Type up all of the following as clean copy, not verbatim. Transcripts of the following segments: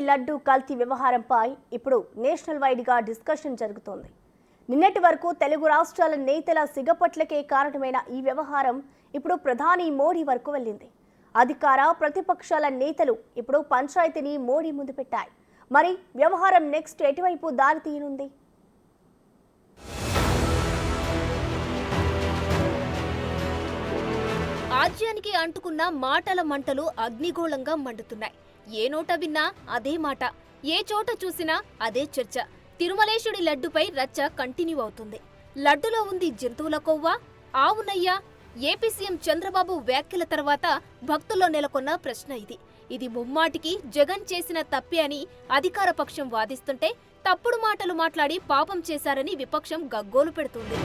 లడ్డు కల్తీ వ్యవహారంపై ఇప్పుడు నేషనల్ వైడ్ గా డిస్కషన్ జరుగుతోంది. నిన్నటి వరకు తెలుగు రాష్ట్రాల నేతల సిగపట్లకే కారణమైన ఈ వ్యవహారం ఇప్పుడు ప్రధాని మోడీ వరకు వెళ్ళింది. అధికార ప్రతిపక్షాల నేతలు ఇప్పుడు పంచాయతీని మోడీ ముందు పెట్టాయి. మరి వ్యవహారం నెక్స్ట్ ఎటువైపు దారి తీయనుంది? రాజ్యానికి అంటుకున్న మాటల మంటలు అగ్నిగోళంగా మండుతున్నాయి. ఏ నోట విన్నా అదే మాట, ఏ చోట చూసినా అదే చర్చ. తిరుమలేశుడి లడ్డుపై రచ్చ కంటిన్యూ అవుతుంది. లడ్డులో ఉంది జంతువుల కొవ్వా, ఆవునయ్యా? ఏపీ సీఎం చంద్రబాబు వ్యాఖ్యల తర్వాత భక్తుల్లో నెలకొన్న ప్రశ్న ఇది. ఇది ముమ్మాటికి జగన్ చేసిన తప్పే అని అధికార పక్షం వాదిస్తుంటే, తప్పుడు మాటలు మాట్లాడి పాపం చేశారని విపక్షం గగ్గోలు పెడుతుంది.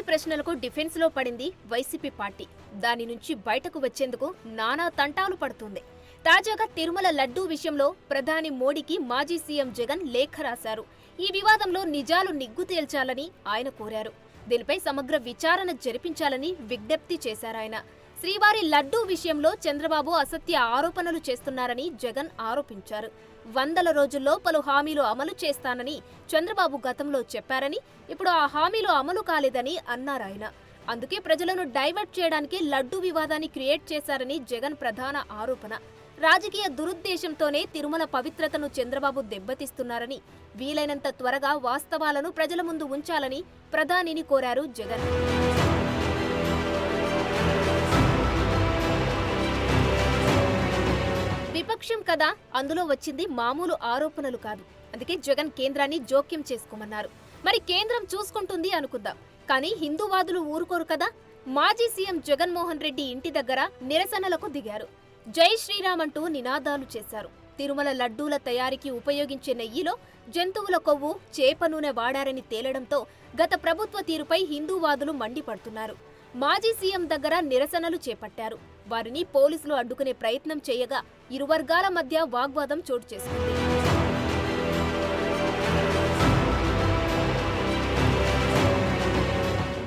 ప్రశ్నలకు డిఫెన్స్ లో పడింది వైసీపీ పార్టీ. దాని నుంచి బయటకు వచ్చేందుకు నానా తంటాలు పడుతుంది. తాజాగా తిరుమల లడ్డూ విషయంలో ప్రధాని మోడీకి మాజీ సీఎం జగన్ లేఖ రాశారు. ఈ వివాదంలో నిజాలు నిగ్గు తేల్చాలని ఆయన కోరారు. దీనిపై సమగ్ర విచారణ జరిపించాలని విజ్ఞప్తి చేశారాయన. శ్రీవారి లడ్డూ విషయంలో చంద్రబాబు అసత్య ఆరోపణలు చేస్తున్నారని జగన్ ఆరోపించారు. 100 రోజుల్లో పలు హామీలు అమలు చేస్తానని చంద్రబాబు గతంలో చెప్పారని, ఇప్పుడు ఆ హామీలు అమలు కాలేదని అన్నారాయన. అందుకే ప్రజలను డైవర్ట్ చేయడానికి లడ్డూ వివాదాన్ని క్రియేట్ చేశారని జగన్ ప్రధాన ఆరోపణ. రాజకీయ దురుద్దేశంతోనే తిరుమల పవిత్రతను చంద్రబాబు దెబ్బతీస్తున్నారని, వీలైనంత త్వరగా వాస్తవాలను ప్రజల ముందు ఉంచాలని ప్రధానిని కోరారు జగన్. విపక్షం కదా, అందులో వచ్చింది మామూలు ఆరోపణలు కాదు. అందుకే జగన్ కేంద్రాన్ని జోక్యం చేసుకోమన్నారు. మరి కేంద్రం చూసుకుంటుంది అనుకుందాం, కానీ హిందూవాదులు ఊరుకోరు కదా. మాజీ సీఎం జగన్మోహన్ రెడ్డి ఇంటి దగ్గర నిరసనలకు దిగారు. జై శ్రీరామ్ అంటూ నినాదాలు చేశారు. తిరుమల లడ్డూల తయారీకి ఉపయోగించే నెయ్యిలో జంతువుల కొవ్వు, చేప నూనె వాడారని తేలడంతో గత ప్రభుత్వ తీరుపై హిందూవాదులు మండిపడుతున్నారు. మాజీ సీఎం దగ్గర నిరసనలు చేపట్టారు. వారిని పోలీసులు అడ్డుకునే ప్రయత్నం చేయగా ఇరు వర్గాల మధ్య వాగ్వాదం చోటు చేసుకుంది.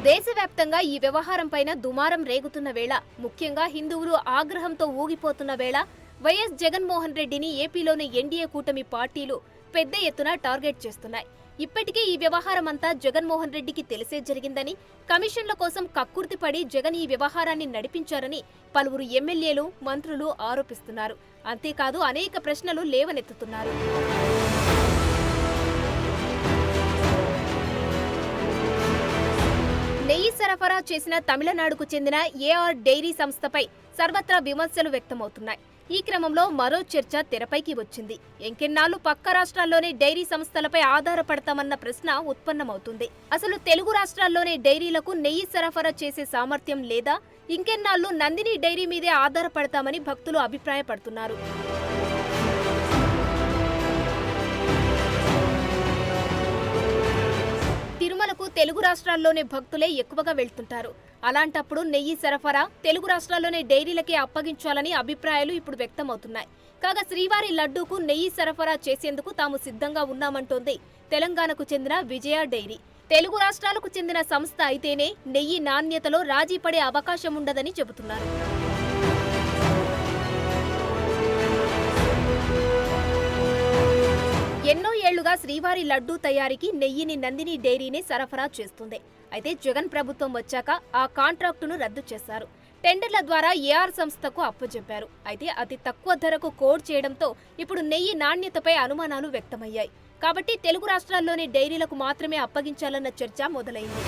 దేశవ్యాప్తంగా ఈ వ్యవహారంపైన దుమారం రేగుతున్న వేళ, ముఖ్యంగా హిందువులు ఆగ్రహంతో ఊగిపోతున్న వేళ, వైఎస్ జగన్మోహన్ రెడ్డిని ఏపీలోని ఎన్డీఏ కూటమి పార్టీలు పెద్ద ఎత్తున టార్గెట్ చేస్తున్నాయి. ఇప్పటికే ఈ వ్యవహారం అంతా జగన్మోహన్ రెడ్డికి తెలిసే జరిగిందని, కమిషన్ల కోసం కక్కుర్తిపడి జగన్ ఈ వ్యవహారాన్ని నడిపించారని పలువురు ఎమ్మెల్యేలు, మంత్రులు ఆరోపిస్తున్నారు. అంతేకాదు అనేక ప్రశ్నలు లేవనెత్తుతున్నారు. నెయ్యి సరఫరా చేసిన తమిళనాడుకు చెందిన ఏఆర్ డైరీ సంస్థపై సర్వత్రా విమర్శలు వ్యక్తమవుతున్నాయి. ఈ క్రమంలో మరో చర్చ తెరపైకి వచ్చింది. ఇంకెన్నాళ్లు పక్క రాష్ట్రాల్లోనే డైరీ సంస్థలపై ఆధారపడతామన్న ప్రశ్న ఉత్పన్నమవుతుంది. అసలు తెలుగు రాష్ట్రాల్లోనే డైరీలకు నెయ్యి సరఫరా చేసే సామర్థ్యం లేదా? ఇంకెన్నాళ్లు నందిని డైరీ మీదే ఆధారపడతామని భక్తులు అభిప్రాయపడుతున్నారు. తిరుమలకు తెలుగు రాష్ట్రాల్లోనే భక్తులే ఎక్కువగా వెళ్తుంటారు. అలాంటప్పుడు నెయ్యి సరఫరా తెలుగు రాష్ట్రాల్లోనే డైరీలకే అప్పగించాలని అభిప్రాయాలు ఇప్పుడు వ్యక్తమవుతున్నాయి. కాగా శ్రీవారి లడ్డూకు నెయ్యి సరఫరా చేసేందుకు తాము సిద్ధంగా ఉన్నామంటోంది తెలంగాణకు చెందిన విజయ డైరీ. తెలుగు రాష్ట్రాలకు చెందిన సంస్థ అయితేనే నెయ్యి నాణ్యతలో రాజీ పడే అవకాశం ఉండదని చెబుతున్నారు. ఎన్నో ఏళ్లుగా శ్రీవారి లడ్డూ తయారీకి నెయ్యిని నందిని డైరీనే సరఫరా చేస్తుంది. అయితే జగన్ ప్రభుత్వం వచ్చాక ఆ కాంట్రాక్టును రద్దు చేశారు. టెండర్ల ద్వారా ఏఆర్ సంస్థకు అప్పచెప్పారు. అయితే అతి తక్కువ ధరకు కోడ్ చేయడంతో ఇప్పుడు నెయ్యి నాణ్యతపై అనుమానాలు వ్యక్తమయ్యాయి. కాబట్టి తెలుగు రాష్ట్రాల్లోని డైరీలకు మాత్రమే అప్పగించాలన్న చర్చ మొదలైంది.